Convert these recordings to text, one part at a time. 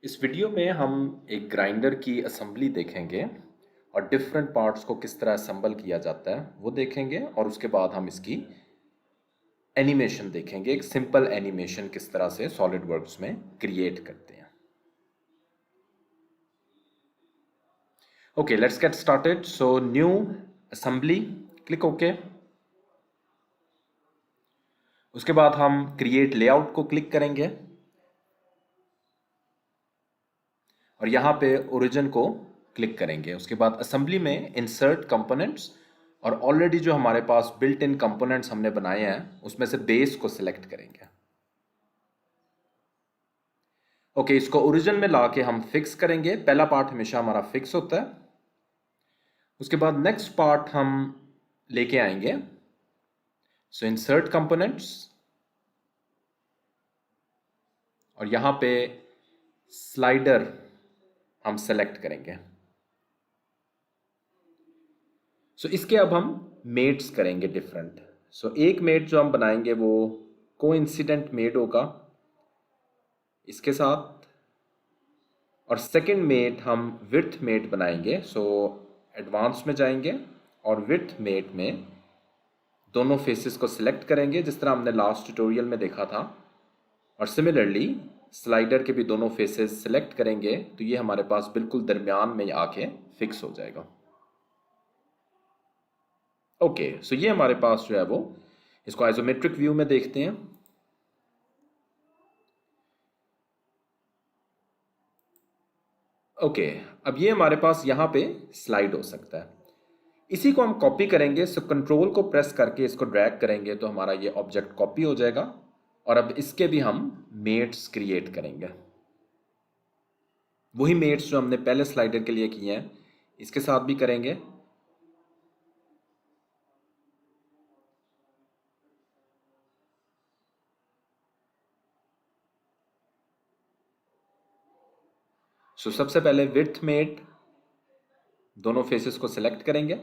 इस वीडियो में हम एक ग्राइंडर की असेंबली देखेंगे और डिफरेंट पार्ट्स को किस तरह असेंबल किया जाता है वो देखेंगे और उसके बाद हम इसकी एनिमेशन देखेंगे। एक सिंपल एनिमेशन किस तरह से सॉलिड वर्क्स में क्रिएट करते हैं। Okay, let's get started. So new assembly, click okay. उसके बाद हम क्रिएट लेआउट को क्लिक करेंगे और यहाँ पे ओरिजिन को क्लिक करेंगे। उसके बाद असेंबली में इंसर्ट कंपोनेंट्स और ऑलरेडी जो हमारे पास बिल्ट इन कंपोनेंट्स हमने बनाए हैं उसमें से बेस को सिलेक्ट करेंगे। ओके, इसको ओरिजिन में लाके हम फिक्स करेंगे। पहला पार्ट हमेशा हमारा फिक्स होता है। उसके बाद नेक्स्ट पार्ट हम लेके आएंगे। सो इंसर्ट कंपोनेंट्स और यहां पे स्लाइडर हम सेलेक्ट करेंगे। सो इसके अब हम मेट्स करेंगे डिफरेंट। सो एक मेट जो हम बनाएंगे वो कोइंसिडेंट मेट होगा इसके साथ, और सेकंड मेट हम विड्थ मेट बनाएंगे। सो एडवांस में जाएंगे और विड्थ मेट में दोनों फेसेस को सिलेक्ट करेंगे जिस तरह हमने लास्ट ट्यूटोरियल में देखा था, और सिमिलरली स्लाइडर के भी दोनों फेसेस सिलेक्ट करेंगे तो ये हमारे पास बिल्कुल दरमियान में आके फिक्स हो जाएगा। ओके, सो ये हमारे पास जो है वो, इसको आइसोमेट्रिक व्यू में देखते हैं। ओके, अब ये हमारे पास यहाँ पे स्लाइड हो सकता है। इसी को हम कॉपी करेंगे। सो कंट्रोल को प्रेस करके इसको ड्रैग करेंगे तो हमारा ये ऑब्जेक्ट कॉपी हो जाएगा, और अब इसके भी हम मेट्स क्रिएट करेंगे। वही मेट्स जो हमने पहले स्लाइडर के लिए किए हैं इसके साथ भी करेंगे। सो सबसे पहले विड्थ मेट, दोनों फेसेस को सिलेक्ट करेंगे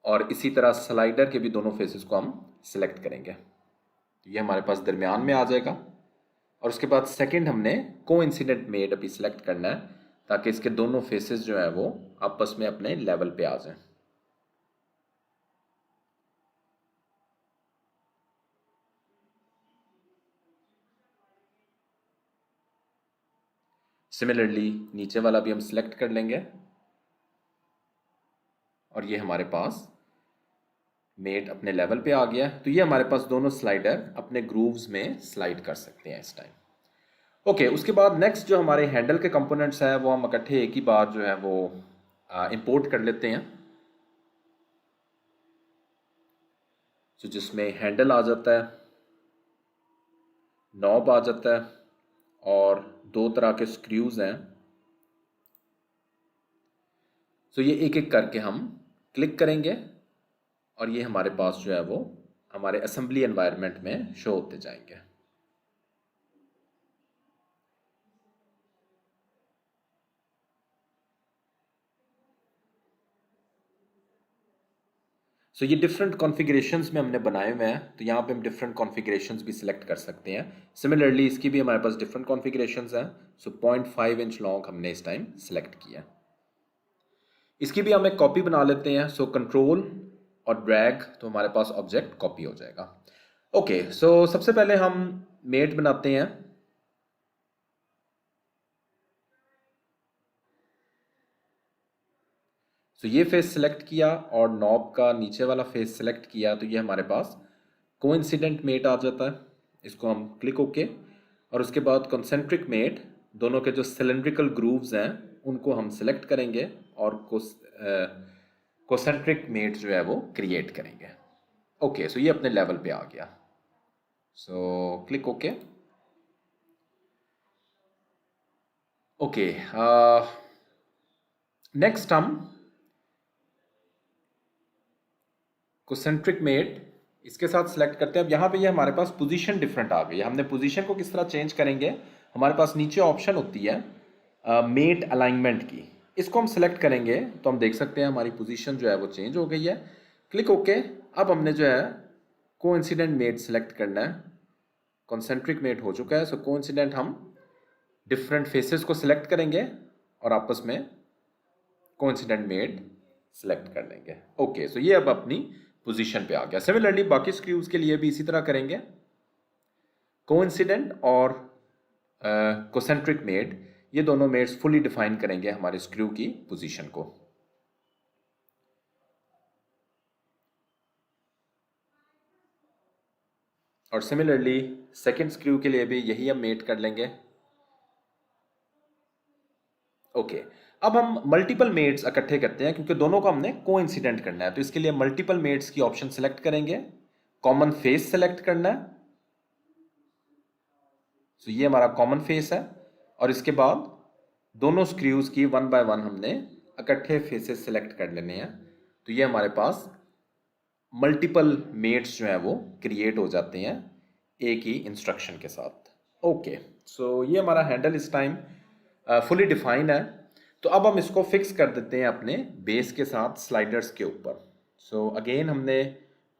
और इसी तरह स्लाइडर के भी दोनों फेसेस को हम सिलेक्ट करेंगे तो ये हमारे पास दरमियान में आ जाएगा। और उसके बाद सेकंड हमने कोइंसिडेंट मेट अभी सिलेक्ट करना है ताकि इसके दोनों फेसेस जो है वो आपस में अपने लेवल पे आ जाएं। सिमिलरली नीचे वाला भी हम सिलेक्ट कर लेंगे और ये हमारे पास मेट अपने लेवल पे आ गया। तो ये हमारे पास दोनों स्लाइडर अपने ग्रूव्स में स्लाइड कर सकते हैं इस टाइम। ओके, उसके बाद नेक्स्ट जो हमारे हैंडल के कंपोनेंट्स हैं वो हम इकट्ठे एक ही बार जो है वो इंपोर्ट कर लेते हैं। तो जिसमें हैंडल आ जाता है, नॉब आ जाता है और दो तरह के स्क्रूज हैं। तो ये एक एक करके हम क्लिक करेंगे और ये हमारे पास जो है वो हमारे असेंबली एनवायरनमेंट में शो होते जाएंगे। सो ये डिफरेंट कॉन्फ़िगरेशंस में हमने बनाए हुए हैं, तो यहाँ पे हम डिफरेंट कॉन्फ़िगरेशंस भी सिलेक्ट कर सकते हैं। सिमिलरली इसकी भी हमारे पास डिफरेंट कॉन्फ़िगरेशंस हैं। सो 0.5 इंच लॉन्ग हमने इस टाइम सिलेक्ट किया। इसकी भी हम एक कॉपी बना लेते हैं। सो कंट्रोल और ड्रैग, तो हमारे पास ऑब्जेक्ट कॉपी हो जाएगा। ओके, सो सबसे पहले हम मेट बनाते हैं। सो ये फेस सिलेक्ट किया और नॉब का नीचे वाला फेस सिलेक्ट किया तो ये हमारे पास कोइंसिडेंट मेट आ जाता है। इसको हम क्लिक ओके, और उसके बाद कंसेंट्रिक मेट, दोनों के जो सिलेंड्रिकल ग्रूव्स हैं उनको हम सिलेक्ट करेंगे और कोसेंट्रिक मेट जो है वो क्रिएट करेंगे। ओके, सो ये अपने लेवल पे आ गया। So click okay. Okay, next हम कोसेंट्रिक मेट इसके साथ सिलेक्ट करते हैं। अब यहाँ पे ये हमारे पास पोजीशन डिफरेंट आ गई है। हमने पोजीशन को किस तरह चेंज करेंगे, हमारे पास नीचे ऑप्शन होती है मेट अलाइनमेंट की। इसको हम सिलेक्ट करेंगे तो हम देख सकते हैं हमारी पोजीशन जो है वो चेंज हो गई है। Click okay. अब हमने जो है कोइंसिडेंट मेट सिलेक्ट करना है। कॉन्सेंट्रिक मेट हो चुका है, सो कोइंसिडेंट हम डिफरेंट फेसेस को सिलेक्ट करेंगे और आपस में कोइंसिडेंट मेड सिलेक्ट कर लेंगे। ओके, सो ये अब अपनी पोजीशन पे आ गया। सिमिलरली बाकी स्क्रूज के लिए भी इसी तरह करेंगे। कोइंसिडेंट और कोसेंट्रिक मेड, ये दोनों मेड्स फुली डिफाइन करेंगे हमारे स्क्रू की पोजीशन को। और सिमिलरली सेकेंड स्क्रू के लिए भी यही हम मेड कर लेंगे। ओके, अब हम मल्टीपल मेड्स इकट्ठे करते हैं क्योंकि दोनों को हमने कोइंसिडेंट करना है, तो इसके लिए मल्टीपल मेड्स की ऑप्शन सेलेक्ट करेंगे, कॉमन फेस सेलेक्ट करना है। तो ये हमारा कॉमन फेस है और इसके बाद दोनों स्क्रूज की वन बाय वन हमने इकट्ठे फेसेस सेलेक्ट कर लेने हैं। तो ये हमारे पास मल्टीपल मेड्स जो है वो क्रिएट हो जाते हैं एक ही इंस्ट्रक्शन के साथ। ओके, सो ये हमारा हैंडल इस टाइम फुली डिफाइन है। तो अब हम इसको फिक्स कर देते हैं अपने बेस के साथ स्लाइडर्स के ऊपर। सो अगेन हमने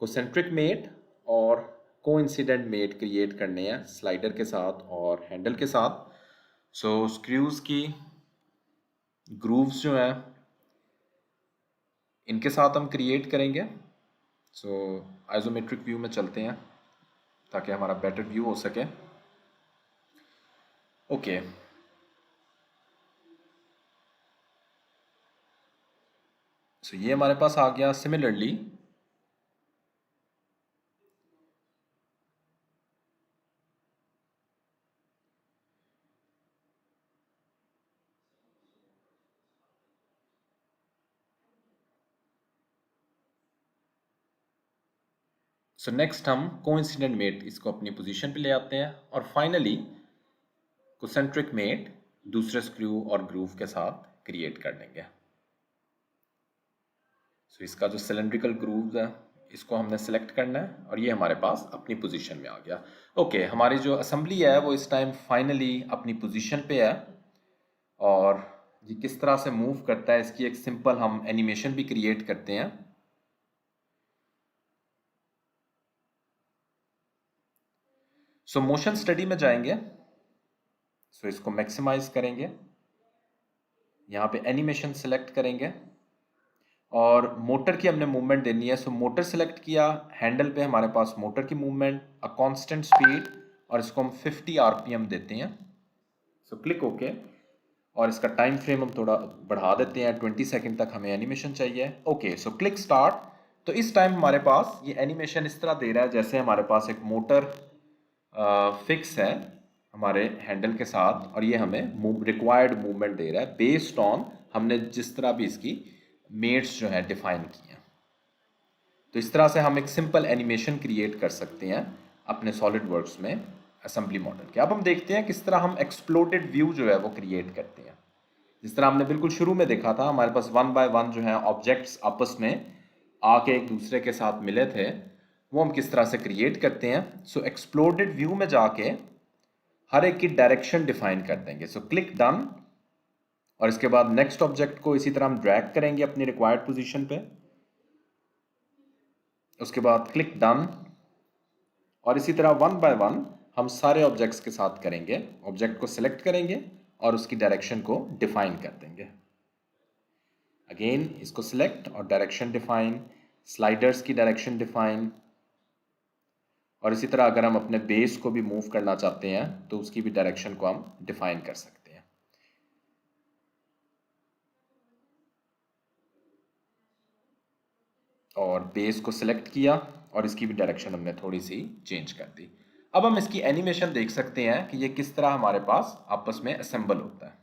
कोसेंट्रिक मेड और कोइंसिडेंट मेड क्रिएट करने हैं स्लाइडर के साथ और हैंडल के साथ। सो स्क्रूज की ग्रूव्स जो हैं इनके साथ हम क्रिएट करेंगे। सो आइसोमेट्रिक व्यू में चलते हैं ताकि हमारा बेटर व्यू हो सके। ओके, सो ये हमारे पास आ गया। सिमिलरली सो नेक्स्ट हम कोइंसिडेंट मेड इसको अपनी पोजीशन पे ले आते हैं और फाइनली कोसेंट्रिक मेड दूसरे स्क्रू और ग्रूव के साथ क्रिएट कर लेंगे। सो इसका जो सिलेंड्रिकल ग्रूव है इसको हमने सेलेक्ट करना है और ये हमारे पास अपनी पोजीशन में आ गया। ओके, हमारी जो असेंबली है वो इस टाइम फाइनली अपनी पोजीशन पे है और ये किस तरह से मूव करता है इसकी एक सिंपल हम एनिमेशन भी क्रिएट करते हैं। सो मोशन स्टडी में जाएंगे। सो इसको मैक्सिमाइज करेंगे, यहाँ पे एनिमेशन सेलेक्ट करेंगे और मोटर की हमने मूवमेंट देनी है। सो मोटर सेलेक्ट किया, हैंडल पे हमारे पास मोटर की मूवमेंट, अ कांस्टेंट स्पीड और इसको हम 50 आरपीएम देते हैं। सो क्लिक ओके और इसका टाइम फ्रेम हम थोड़ा बढ़ा देते हैं, 20 सेकंड तक हमें एनिमेशन चाहिए। Okay, so click start. तो इस टाइम हमारे पास ये एनिमेशन इस तरह दे रहा है जैसे हमारे पास एक मोटर फिक्स है हमारे हैंडल के साथ और ये हमें रिक्वायर्ड मूवमेंट दे रहा है बेस्ड ऑन हमने जिस तरह भी इसकी मेड्स जो है डिफाइन की हैं। तो इस तरह से हम एक सिंपल एनिमेशन क्रिएट कर सकते हैं अपने सॉलिड वर्क्स में असेंबली मॉडल के। अब हम देखते हैं किस तरह हम एक्सप्लोडेड व्यू जो है वो क्रिएट करते हैं। जिस तरह हमने बिल्कुल शुरू में देखा था हमारे पास वन बाय वन जो है ऑब्जेक्ट्स आपस में आके एक दूसरे के साथ मिले थे, वो हम किस तरह से क्रिएट करते हैं। सो एक्सप्लोडेड व्यू में जाके हर एक की डायरेक्शन डिफाइन कर देंगे। सो क्लिक डन और इसके बाद नेक्स्ट ऑब्जेक्ट को इसी तरह हम ड्रैग करेंगे अपनी रिक्वायर्ड पोजीशन पे। उसके बाद क्लिक डन और इसी तरह वन बाय वन हम सारे ऑब्जेक्ट्स के साथ करेंगे। ऑब्जेक्ट को सिलेक्ट करेंगे और उसकी डायरेक्शन को डिफाइन कर देंगे। अगेन इसको सिलेक्ट और डायरेक्शन डिफाइन, स्लाइडर्स की डायरेक्शन डिफाइन और इसी तरह अगर हम अपने बेस को भी मूव करना चाहते हैं तो उसकी भी डायरेक्शन को हम डिफाइन कर सकते हैं। और बेस को सिलेक्ट किया और इसकी भी डायरेक्शन हमने थोड़ी सी चेंज कर दी। अब हम इसकी एनिमेशन देख सकते हैं कि ये किस तरह हमारे पास आपस में असेंबल होता है।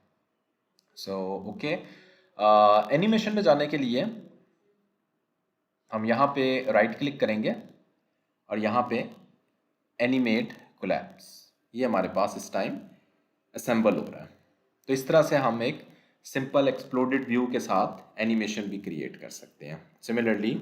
सो ओके, एनिमेशन में जाने के लिए हम यहाँ पे राइट क्लिक करेंगे और यहाँ पे एनिमेट कोलैप्स, ये हमारे पास इस टाइम असेंबल हो रहा है। तो इस तरह से हम एक सिंपल एक्सप्लोडेड व्यू के साथ एनिमेशन भी क्रिएट कर सकते हैं। सिमिलरली